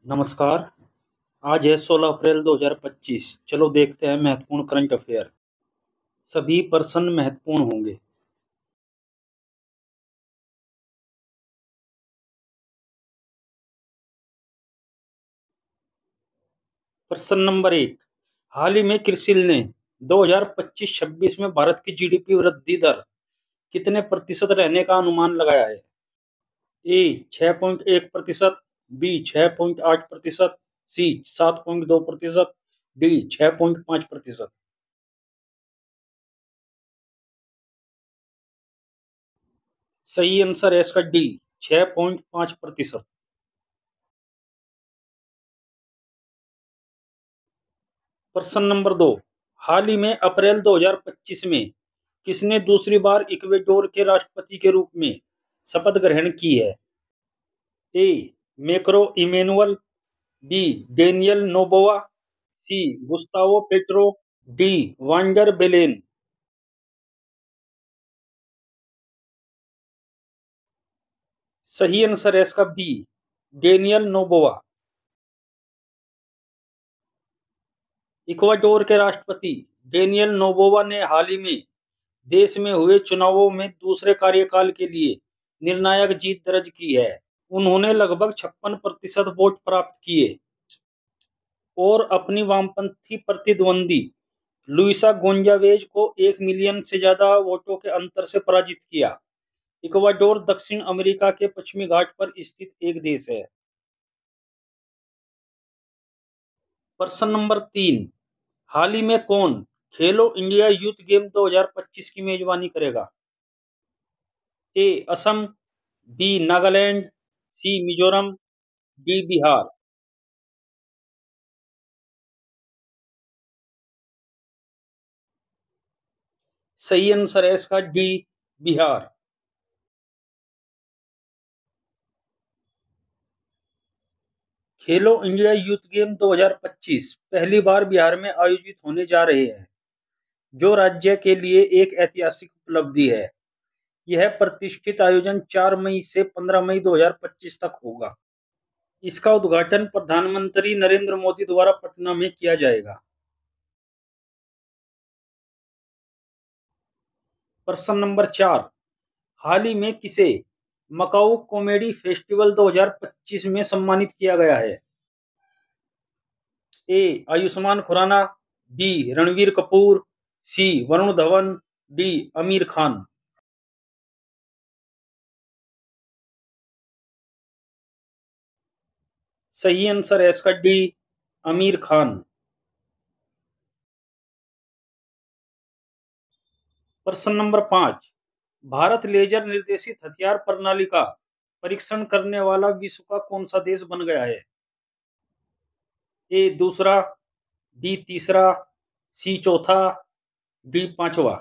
नमस्कार। आज है 16 अप्रैल 2025। चलो देखते हैं महत्वपूर्ण करंट अफेयर। सभी प्रश्न महत्वपूर्ण होंगे। प्रश्न नंबर 1। हाल ही में क्रिसिल ने 2025-26 में भारत की जीडीपी वृद्धि दर कितने प्रतिशत रहने का अनुमान लगाया है? ए 6.1%, बी 6.8%, सी 7.2%, डी 6.5%। सही आंसर है इसका डी 6.5%। प्रश्न नंबर 2। हाल ही में अप्रैल 2025 में किसने दूसरी बार इक्वेडोर के राष्ट्रपति के रूप में शपथ ग्रहण की है? A Macron Emmanuel, b Daniel Noboa, c Gustavo Petro, d Van der Bellen. सही आंसर है इसका बी डेनियल नोबोआ। इक्वाडोर के राष्ट्रपति डेनियल नोबोवा ने हाल ही में देश में हुए चुनावों में दूसरे कार्यकाल के लिए निर्णायक जीत दर्ज की है। उन्होंने लगभग 56% वोट प्राप्त किए और अपनी वामपंथी प्रतिद्वंदी लुइसा गोंजावेज को 1 मिलियन से ज्यादा वोटों के अंतर से पराजित किया। इक्वाडोर दक्षिण अमेरिका के पश्चिमी घाट पर स्थित एक देश है। प्रश्न नंबर 3। हाल ही में कौन खेलो इंडिया यूथ गेम 2025 की मेजबानी करेगा? ए असम, बी नागालैंड, सी मिजोरम, डी बिहार। सही आंसर है इसका डी बिहार। खेलो इंडिया यूथ गेम 2025 पहली बार बिहार में आयोजित होने जा रहे हैं, जो राज्य के लिए एक ऐतिहासिक उपलब्धि है। यह प्रतिष्ठित आयोजन 4 मई से 15 मई 2025 तक होगा। इसका उद्घाटन प्रधानमंत्री नरेंद्र मोदी द्वारा पटना में किया जाएगा। प्रश्न नंबर 4। हाल ही में किसे मकाऊ कॉमेडी फेस्टिवल 2025 में सम्मानित किया गया है? ए आयुष्मान खुराना, बी रणवीर कपूर, सी वरुण धवन, डी आमिर खान। सही आंसर है इसका डी आमिर खान। प्रश्न नंबर 5। भारत लेजर निर्देशित हथियार प्रणाली का परीक्षण करने वाला विश्व का कौन सा देश बन गया है? ए दूसरा, बी तीसरा, सी चौथा, डी पांचवा।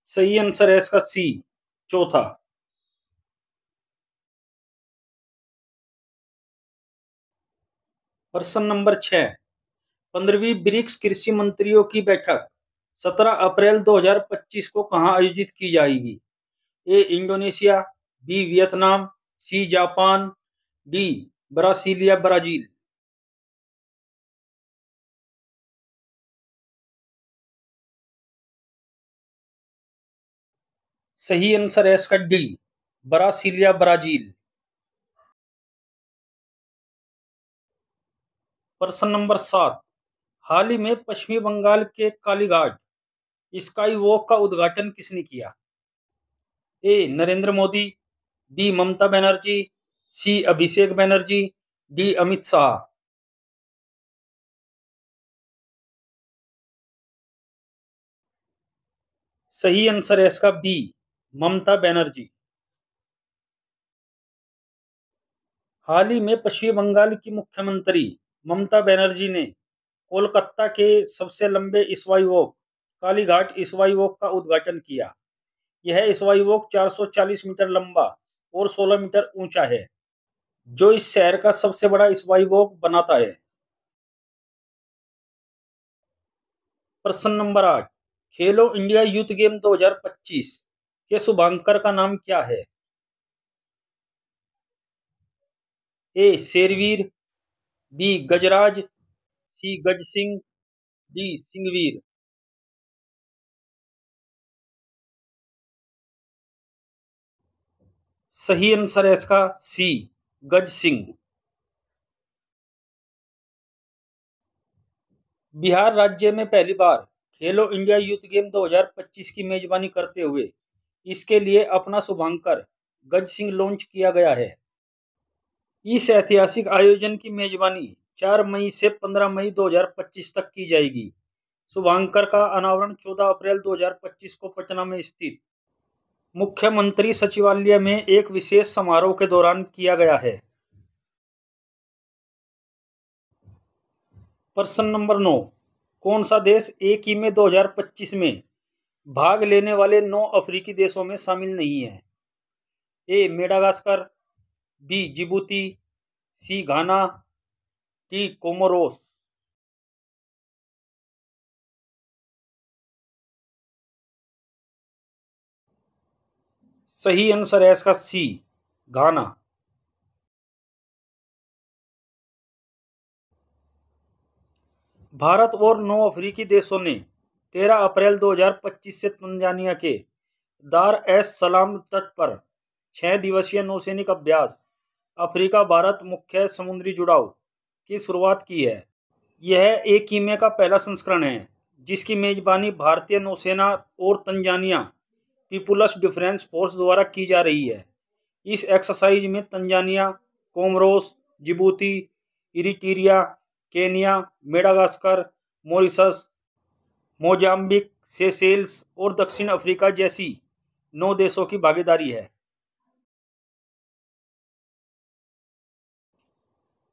सही आंसर है इसका सी चौथा। प्रश्न नंबर 6। 15वीं ब्रिक्स कृषि मंत्रियों की बैठक 17 अप्रैल 2025 को कहां आयोजित की जाएगी? A Indonesia, b Vietnam, c Japan, d Brasilia Brazil. सही आंसर है इसका डी ब्रासीलिया ब्राजील। प्रश्न नंबर 7। हाल ही में पश्चिमी बंगाल के कालीघाट स्काई वॉक का उद्घाटन किसने किया? ए नरेंद्र मोदी, बी ममता बनर्जी, सी अभिषेक बनर्जी, डी अमित शाह। सही आंसर है इसका बी ममता बनर्जी। हाल ही में पश्चिम बंगाल की मुख्यमंत्री ममता बनर्जी ने कोलकाता के सबसे लंबे sky walk Kalighat sky walk का उद्घाटन किया। यह स्काई वॉक 440 मीटर लंबा और 16 मीटर ऊंचा है, जो इस शहर का सबसे बड़ा स्काई वॉक बनाता है। प्रश्न नंबर 8। खेलो इंडिया यूथ गेम 2025 के शुभांकर का नाम क्या है? ए शेरवीर, बी गजराज, सी गज सिंह, डी सिंहवीर। सही आंसर है इसका सी गज सिंह। बिहार राज्य में पहली बार खेलो इंडिया यूथ गेम 2025 की मेजबानी करते हुए इसके लिए अपना शुभांकर गज सिंह लॉन्च किया गया है। इस ऐतिहासिक आयोजन की मेजबानी 4 मई से 15 मई 2025 तक की जाएगी। शुभांकर का अनावरण 14 अप्रैल 2025 को पटना में स्थित मुख्यमंत्री सचिवालय में एक विशेष समारोह के दौरान किया गया है। प्रश्न नंबर 9, कौन सा देश एक ही में 2025 में भाग लेने वाले 9 अफ्रीकी देशों में शामिल नहीं है? ए मेडागास्कर, बी जिबूती, सी घाना, डी कोमोरोस। सही आंसर है इसका सी घाना। भारत और 9 अफ्रीकी देशों ने 13 अप्रैल 2025 से तंजानिया के दार एस सलाम तट पर 6 दिवसीय नौसैनिक अभ्यास अफ्रीका भारत मुख्य समुद्री जुड़ाव की शुरुआत की है। यह एक कीमे का पहला संस्करण है जिसकी मेजबानी भारतीय नौसेना और तंजानिया पीपुल्स डिफेंस फोर्स द्वारा की जा रही है। इस एक्सरसाइज में Tanzania, Comoros, Djibouti, Eritrea, Kenya, Madagascar, Mauritius, Mozambique, Seychelles और दक्षिण अफ्रीका जैसी 9 देशों की भागीदारी है।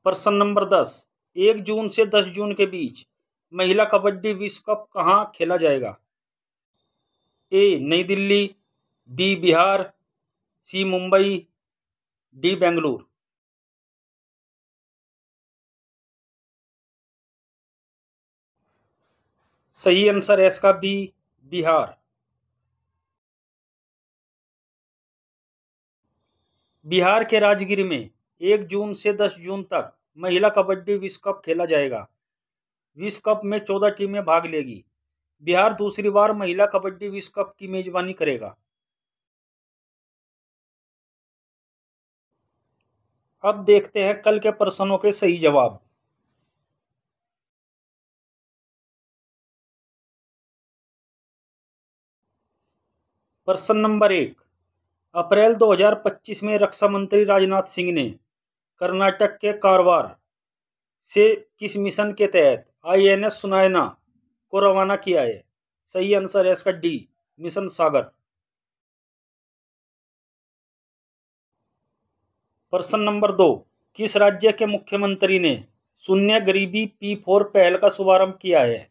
प्रश्न नंबर 10, 1 जून से 10 जून के बीच महिला कबड्डी विश्व कप कहाँ खेला जाएगा? ए नई दिल्ली, बी बिहार, सी मुंबई, डी बेंगलुरु। सही आंसर है इसका बी बिहार। बिहार के राजगीर में 1 जून से 10 जून तक महिला कबड्डी विश्व कप खेला जाएगा। विश्व कप में 14 टीमें भाग लेगी। बिहार दूसरी बार महिला कबड्डी विश्व कप की मेजबानी करेगा। अब देखते हैं कल के प्रश्नों के सही जवाब। प्रश्न नंबर 1, अप्रैल 2025 में रक्षा मंत्री राजनाथ सिंह ने कर्नाटक के कारवार से किस मिशन के तहत आईएनएस सुनायना को रवाना किया है? सही आंसर है इसका डी मिशन सागर। प्रश्न नंबर 2, किस राज्य के मुख्यमंत्री ने शून्य गरीबी P4 पहल का शुभारंभ किया है?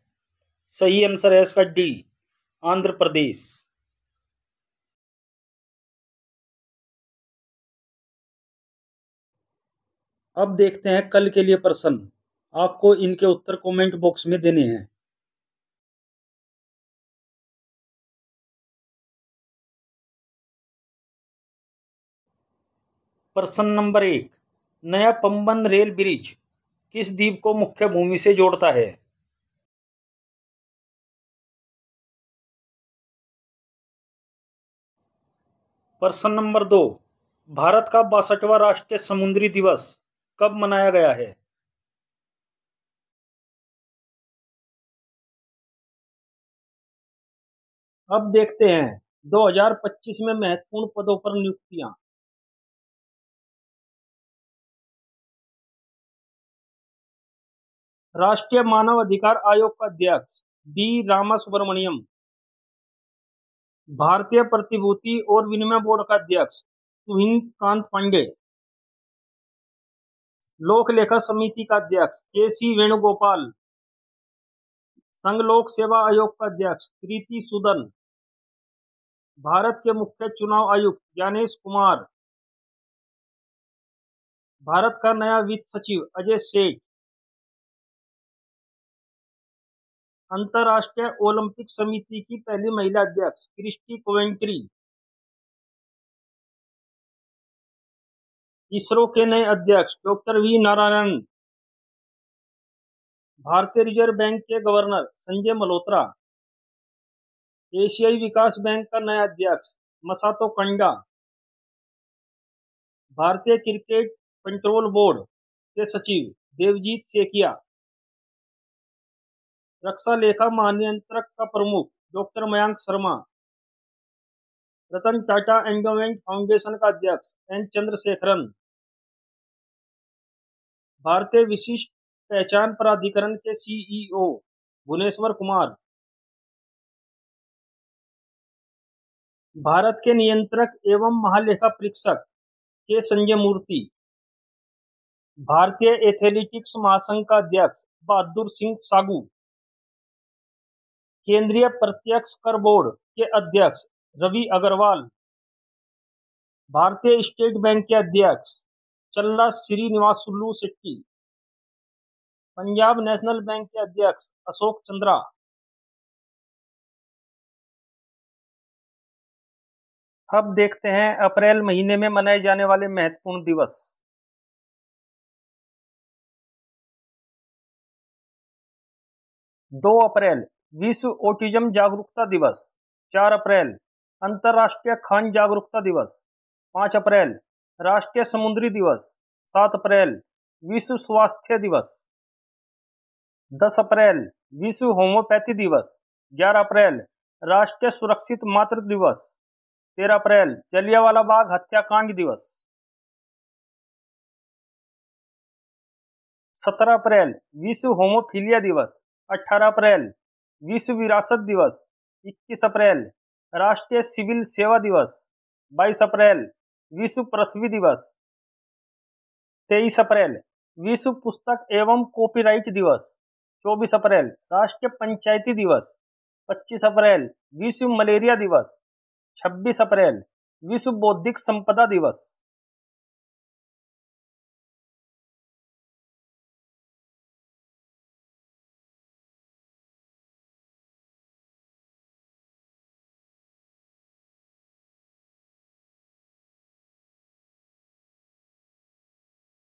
सही आंसर है इसका डी आंध्र प्रदेश। अब देखते हैं कल के लिए प्रश्न। आपको इनके उत्तर कमेंट बॉक्स में देने हैं। प्रश्न नंबर 1, नया पंबन रेल ब्रिज किस द्वीप को मुख्य भूमि से जोड़ता है? प्रश्न नंबर 2, भारत का 62वां राष्ट्रीय समुद्री दिवस कब मनाया गया है? अब देखते हैं 2025 में महत्वपूर्ण पदों पर नियुक्तियां। राष्ट्रीय मानव अधिकार आयोग का अध्यक्ष डी रामासुब्रमण्यम, भारतीय प्रतिभूति और विनिमय बोर्ड का अध्यक्ष तुहिन कांत पांडे, लोक लेखा समिति का अध्यक्ष के सी वेणुगोपाल, संघ लोक सेवा आयोग का अध्यक्ष प्रीति सूदन, भारत के मुख्य चुनाव आयुक्त ज्ञानेश कुमार, भारत का नया वित्त सचिव अजय सेठ, अंतर्राष्ट्रीय ओलंपिक समिति की पहली महिला अध्यक्ष क्रिस्टी कोवेंट्री, इसरो के नए अध्यक्ष डॉक्टर वी नारायणन। भारतीय रिजर्व बैंक के गवर्नर संजय मल्होत्रा। एशियाई विकास बैंक का नया अध्यक्ष मसातो कंडा। भारतीय क्रिकेट कंट्रोल बोर्ड के सचिव देवजीत सेकिया। रक्षा लेखा महानियंत्रक का प्रमुख doctor Mayank Sharma. Ratan Tata endowment foundation का अध्यक्ष एन चंद्रशेखरन। भारतीय विशिष्ट पहचान प्राधिकरण के सीईओ भुवनेश्वर कुमार। भारत के नियंत्रक एवं महालेखा परीक्षक के संजय मूर्ति। भारतीय एथलेटिक्स महासंघ का अध्यक्ष बहादुर सिंह सागू। केंद्रीय प्रत्यक्ष कर बोर्ड के अध्यक्ष रवि अग्रवाल। भारतीय स्टेट बैंक के अध्यक्ष चल्ला श्रीनिवासुलु शेट्टी। पंजाब नेशनल बैंक के अध्यक्ष अशोक चंद्रा। अब देखते हैं अप्रैल महीने में मनाए जाने वाले महत्वपूर्ण दिवस। 2 अप्रैल विश्व ऑटिज्म जागरूकता दिवस। 4 अप्रैल अंतर्राष्ट्रीय खान जागरूकता दिवस। 5 अप्रैल राष्ट्रीय समुद्री दिवस। 7 अप्रैल विश्व स्वास्थ्य दिवस। 10 अप्रैल विश्व होम्योपैथी दिवस। 11 अप्रैल राष्ट्रीय सुरक्षित मातृ दिवस। 13 अप्रैल जलियांवाला बाग हत्याकांड दिवस। 17 अप्रैल विश्व होमोफिलिया दिवस। 18 अप्रैल विश्व विरासत दिवस। 21 अप्रैल राष्ट्रीय सिविल सेवा दिवस। 22 अप्रैल विश्व पृथ्वी दिवस। 23 अप्रैल विश्व पुस्तक एवं कॉपीराइट दिवस। 24 अप्रैल राष्ट्रीय पंचायती दिवस। 25 अप्रैल विश्व मलेरिया दिवस। 26 अप्रैल विश्व बौद्धिक संपदा दिवस।